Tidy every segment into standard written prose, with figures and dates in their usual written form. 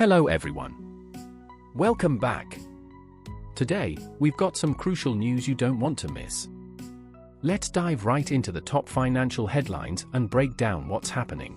Hello everyone. Welcome back. Today, we've got some crucial news you don't want to miss. Let's dive right into the top financial headlines and break down what's happening.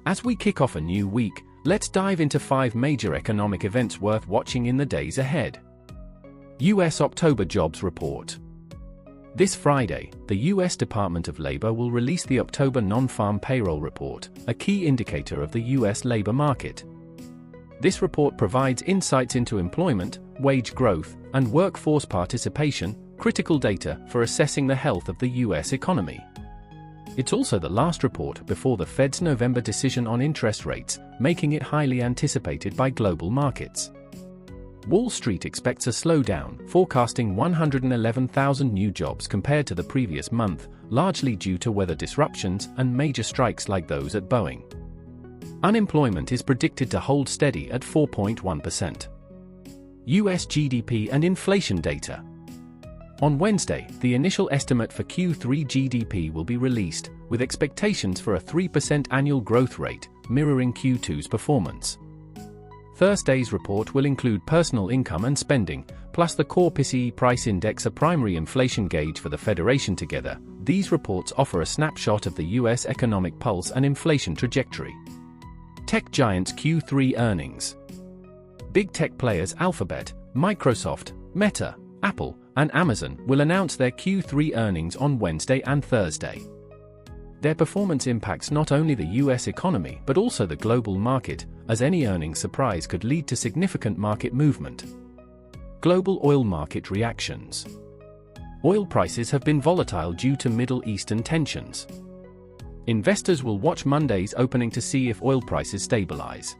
As we kick off a new week, let's dive into 5 major economic events worth watching in the days ahead. US October Jobs Report. This Friday, the US Department of Labor will release the October non-farm payroll report, a key indicator of the US labor market. This report provides insights into employment, wage growth, and workforce participation, critical data for assessing the health of the US economy. It's also the last report before the Fed's November decision on interest rates, making it highly anticipated by global markets. Wall Street expects a slowdown, forecasting 111,000 new jobs compared to the previous month, largely due to weather disruptions and major strikes like those at Boeing. Unemployment is predicted to hold steady at 4.1%. US GDP and inflation data. On Wednesday, the initial estimate for Q3 GDP will be released, with expectations for a 3% annual growth rate, mirroring Q2's performance. Thursday's report will include personal income and spending, plus the Core PCE Price Index, a primary inflation gauge for the Federation. Together, these reports offer a snapshot of the US economic pulse and inflation trajectory. Tech giants Q3 earnings. Big tech players Alphabet, Microsoft, Meta, Apple, and Amazon will announce their Q3 earnings on Wednesday and Thursday. Their performance impacts not only the US economy but also the global market, as any earnings surprise could lead to significant market movement. Global oil market reactions. Oil prices have been volatile due to Middle Eastern tensions. Investors will watch Monday's opening to see if oil prices stabilize.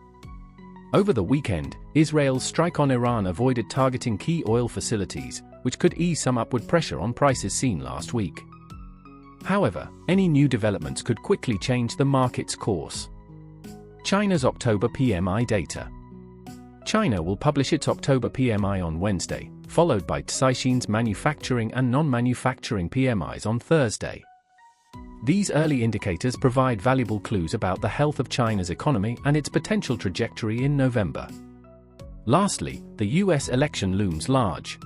Over the weekend, Israel's strike on Iran avoided targeting key oil facilities, which could ease some upward pressure on prices seen last week. However, any new developments could quickly change the market's course. China's October PMI data. China will publish its October PMI on Wednesday, followed by Caixin's manufacturing and non-manufacturing PMIs on Thursday. These early indicators provide valuable clues about the health of China's economy and its potential trajectory in November. Lastly, the US election looms large.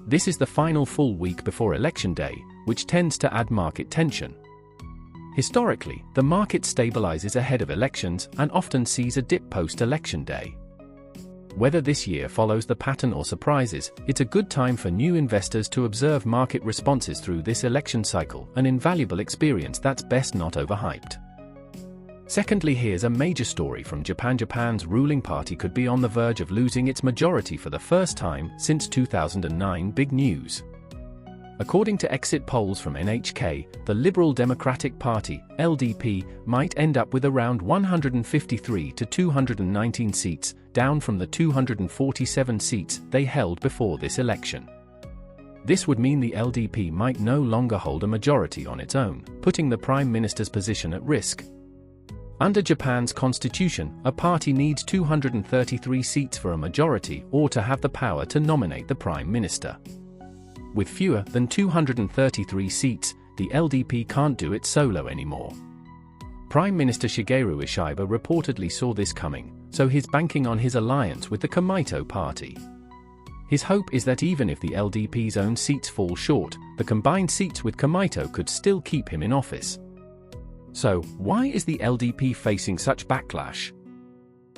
This is the final full week before Election Day, which tends to add market tension. Historically, the market stabilizes ahead of elections and often sees a dip post-Election Day. Whether this year follows the pattern or surprises, it's a good time for new investors to observe market responses through this election cycle, an invaluable experience that's best not overhyped. Secondly, here's a major story from Japan. Japan's ruling party could be on the verge of losing its majority for the first time since 2009. Big news. According to exit polls from NHK, the Liberal Democratic Party, LDP, might end up with around 153 to 219 seats, down from the 247 seats they held before this election. This would mean the LDP might no longer hold a majority on its own, putting the Prime Minister's position at risk. Under Japan's constitution, a party needs 233 seats for a majority or to have the power to nominate the Prime Minister. With fewer than 233 seats, the LDP can't do it solo anymore. Prime Minister Shigeru Ishiba reportedly saw this coming, so he's banking on his alliance with the Komeito party. His hope is that even if the LDP's own seats fall short, the combined seats with Komeito could still keep him in office. So, why is the LDP facing such backlash?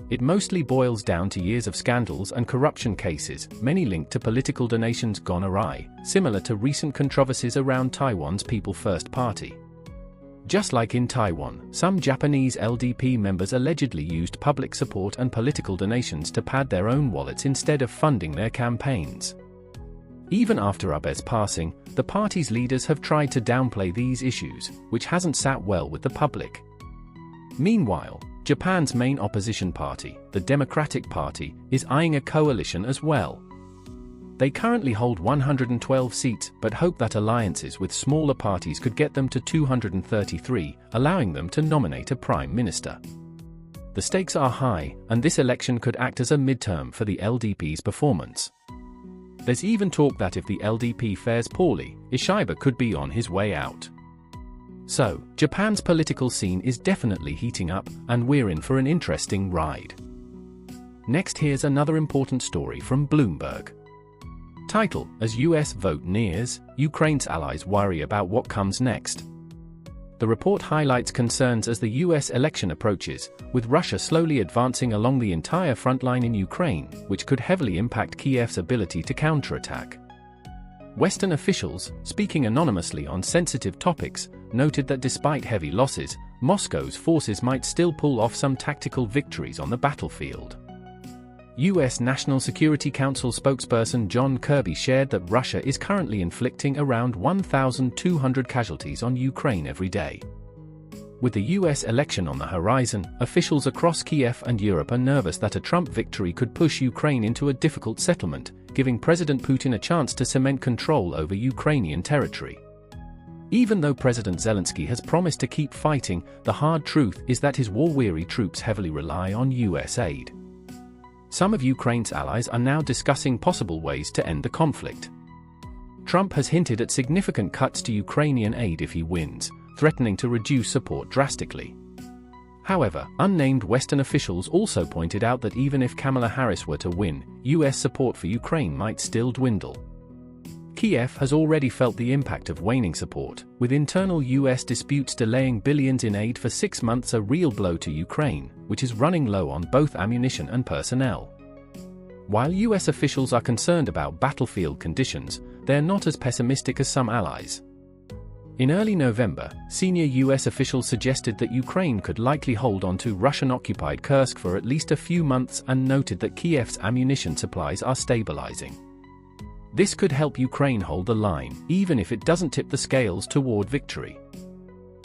It mostly boils down to years of scandals and corruption cases, many linked to political donations gone awry, similar to recent controversies around Taiwan's People First Party. Just like in Taiwan, some Japanese LDP members allegedly used public support and political donations to pad their own wallets instead of funding their campaigns. Even after Abe's passing, the party's leaders have tried to downplay these issues, which hasn't sat well with the public. Meanwhile, Japan's main opposition party, the Democratic Party, is eyeing a coalition as well. They currently hold 112 seats but hope that alliances with smaller parties could get them to 233, allowing them to nominate a prime minister. The stakes are high, and this election could act as a midterm for the LDP's performance. There's even talk that if the LDP fares poorly, Ishiba could be on his way out. So, Japan's political scene is definitely heating up, and we're in for an interesting ride. Next, here's another important story from Bloomberg. Title: As US vote nears, Ukraine's allies worry about what comes next. The report highlights concerns as the US election approaches, with Russia slowly advancing along the entire front line in Ukraine, which could heavily impact Kiev's ability to counterattack. Western officials, speaking anonymously on sensitive topics, noted that despite heavy losses, Moscow's forces might still pull off some tactical victories on the battlefield. U.S. National Security Council spokesperson John Kirby shared that Russia is currently inflicting around 1,200 casualties on Ukraine every day. With the U.S. election on the horizon, officials across Kiev and Europe are nervous that a Trump victory could push Ukraine into a difficult settlement, giving President Putin a chance to cement control over Ukrainian territory. Even though President Zelensky has promised to keep fighting, the hard truth is that his war-weary troops heavily rely on U.S. aid. Some of Ukraine's allies are now discussing possible ways to end the conflict. Trump has hinted at significant cuts to Ukrainian aid if he wins, threatening to reduce support drastically. However, unnamed Western officials also pointed out that even if Kamala Harris were to win, U.S. support for Ukraine might still dwindle. Kiev has already felt the impact of waning support, with internal U.S. disputes delaying billions in aid for 6 months, a real blow to Ukraine, which is running low on both ammunition and personnel. While U.S. officials are concerned about battlefield conditions, they're not as pessimistic as some allies. In early November, senior U.S. officials suggested that Ukraine could likely hold on to Russian-occupied Kursk for at least a few months and noted that Kiev's ammunition supplies are stabilizing. This could help Ukraine hold the line, even if it doesn't tip the scales toward victory.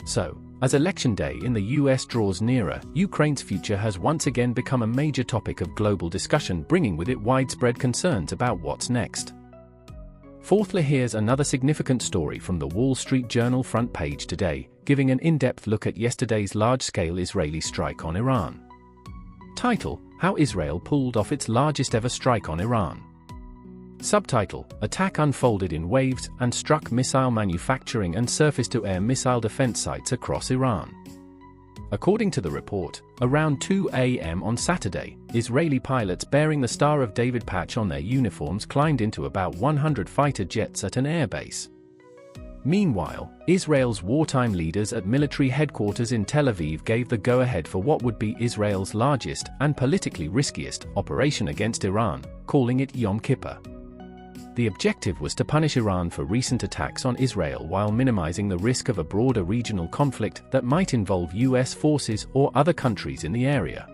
So, as election day in the US draws nearer, Ukraine's future has once again become a major topic of global discussion, bringing with it widespread concerns about what's next. Fourthly, here's another significant story from the Wall Street Journal front page today, giving an in-depth look at yesterday's large-scale Israeli strike on Iran. Title: How Israel pulled off its largest ever strike on Iran. Subtitle: Attack unfolded in waves and struck missile manufacturing and surface-to-air missile defense sites across Iran. According to the report, around 2 a.m. on Saturday, Israeli pilots bearing the Star of David patch on their uniforms climbed into about 100 fighter jets at an airbase. Meanwhile, Israel's wartime leaders at military headquarters in Tel Aviv gave the go-ahead for what would be Israel's largest and politically riskiest operation against Iran, calling it Yom Kippur. The objective was to punish Iran for recent attacks on Israel while minimizing the risk of a broader regional conflict that might involve U.S. forces or other countries in the area.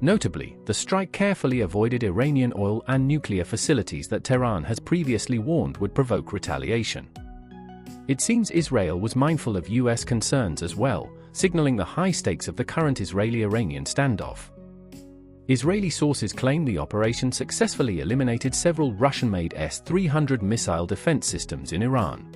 Notably, the strike carefully avoided Iranian oil and nuclear facilities that Tehran has previously warned would provoke retaliation. It seems Israel was mindful of U.S. concerns as well, signaling the high stakes of the current Israeli-Iranian standoff. Israeli sources claim the operation successfully eliminated several Russian-made S-300 missile defense systems in Iran.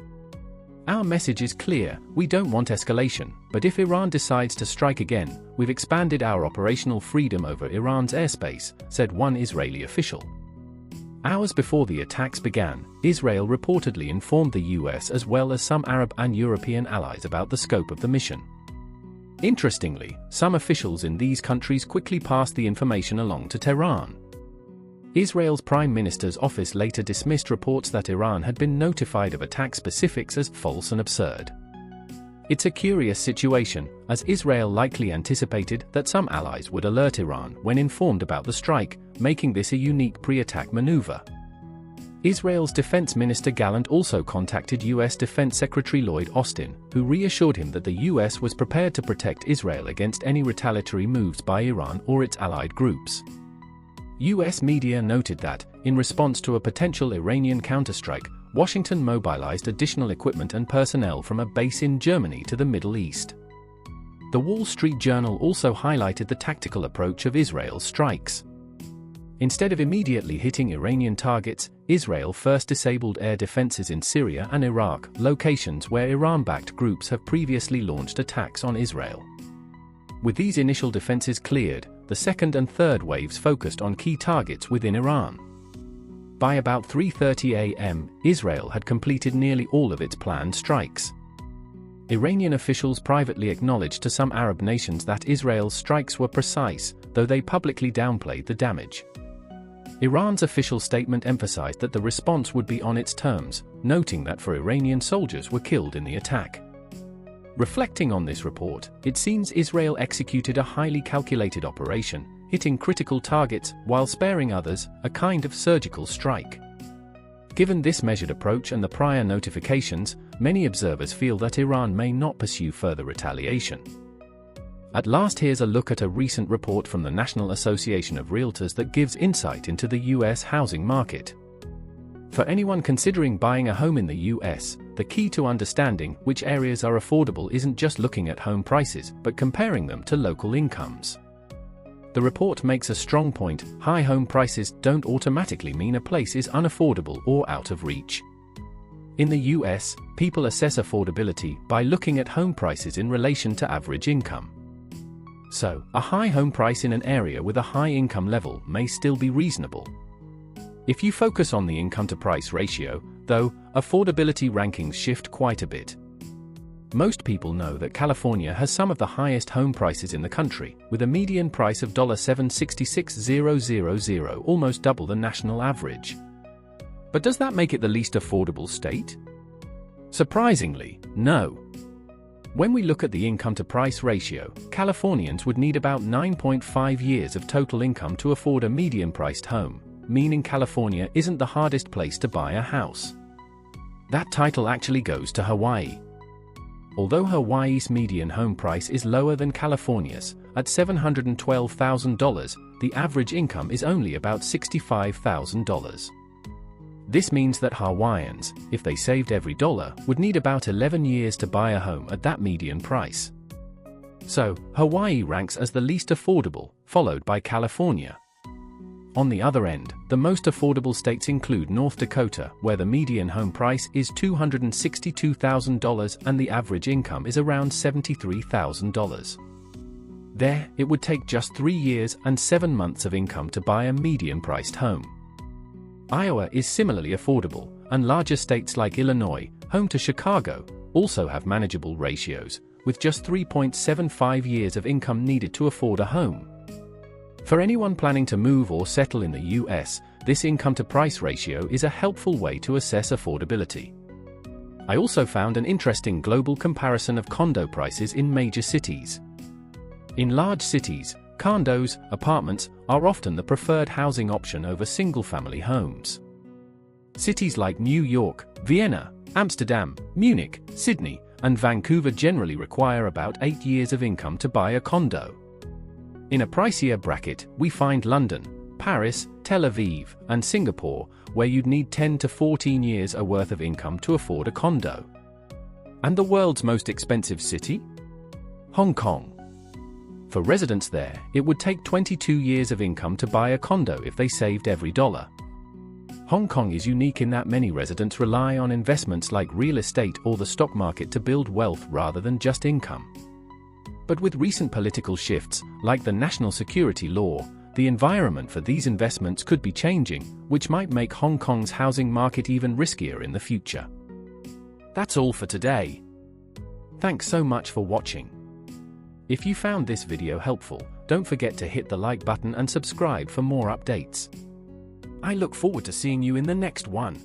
Our message is clear: we don't want escalation, but if Iran decides to strike again, we've expanded our operational freedom over Iran's airspace, said one Israeli official. Hours before the attacks began, Israel reportedly informed the US as well as some Arab and European allies about the scope of the mission. Interestingly, some officials in these countries quickly passed the information along to Tehran. Israel's Prime Minister's office later dismissed reports that Iran had been notified of attack specifics as false and absurd. It's a curious situation, as Israel likely anticipated that some allies would alert Iran when informed about the strike, making this a unique pre-attack maneuver. Israel's Defense Minister Gallant also contacted U.S. Defense Secretary Lloyd Austin, who reassured him that the U.S. was prepared to protect Israel against any retaliatory moves by Iran or its allied groups. U.S. media noted that, in response to a potential Iranian counterstrike, Washington mobilized additional equipment and personnel from a base in Germany to the Middle East. The Wall Street Journal also highlighted the tactical approach of Israel's strikes. Instead of immediately hitting Iranian targets, Israel first disabled air defenses in Syria and Iraq, locations where Iran-backed groups have previously launched attacks on Israel. With these initial defenses cleared, the second and third waves focused on key targets within Iran. By about 3:30 a.m., Israel had completed nearly all of its planned strikes. Iranian officials privately acknowledged to some Arab nations that Israel's strikes were precise, though they publicly downplayed the damage. Iran's official statement emphasized that the response would be on its terms, noting that 4 Iranian soldiers were killed in the attack. Reflecting on this report, it seems Israel executed a highly calculated operation, hitting critical targets while sparing others, a kind of surgical strike. Given this measured approach and the prior notifications, many observers feel that Iran may not pursue further retaliation. At last, here's a look at a recent report from the National Association of Realtors that gives insight into the US housing market. For anyone considering buying a home in the US, the key to understanding which areas are affordable isn't just looking at home prices, but comparing them to local incomes. The report makes a strong point: high home prices don't automatically mean a place is unaffordable or out of reach. In the US, people assess affordability by looking at home prices in relation to average income. So, a high home price in an area with a high income level may still be reasonable. If you focus on the income-to-price ratio, though, affordability rankings shift quite a bit. Most people know that California has some of the highest home prices in the country, with a median price of $766,000, almost double the national average. But does that make it the least affordable state? Surprisingly, no. When we look at the income-to-price ratio, Californians would need about 9.5 years of total income to afford a median-priced home, meaning California isn't the hardest place to buy a house. That title actually goes to Hawaii. Although Hawaii's median home price is lower than California's, at $712,000, the average income is only about $65,000. This means that Hawaiians, if they saved every dollar, would need about 11 years to buy a home at that median price. So, Hawaii ranks as the least affordable, followed by California. On the other end, the most affordable states include North Dakota, where the median home price is $262,000 and the average income is around $73,000. There, it would take just 3 years and 7 months of income to buy a median-priced home. Iowa is similarly affordable, and larger states like Illinois, home to Chicago, also have manageable ratios, with just 3.75 years of income needed to afford a home. For anyone planning to move or settle in the US, this income-to-price ratio is a helpful way to assess affordability. I also found an interesting global comparison of condo prices in major cities. In large cities, condos, apartments, are often the preferred housing option over single-family homes. Cities like New York, Vienna, Amsterdam, Munich, Sydney, and Vancouver generally require about 8 years of income to buy a condo. In a pricier bracket, we find London, Paris, Tel Aviv, and Singapore, where you'd need 10 to 14 years worth of income to afford a condo. And the world's most expensive city? Hong Kong. For residents there, it would take 22 years of income to buy a condo if they saved every dollar. Hong Kong is unique in that many residents rely on investments like real estate or the stock market to build wealth rather than just income. But with recent political shifts, like the national security law, the environment for these investments could be changing, which might make Hong Kong's housing market even riskier in the future. That's all for today. Thanks so much for watching. If you found this video helpful, don't forget to hit the like button and subscribe for more updates. I look forward to seeing you in the next one.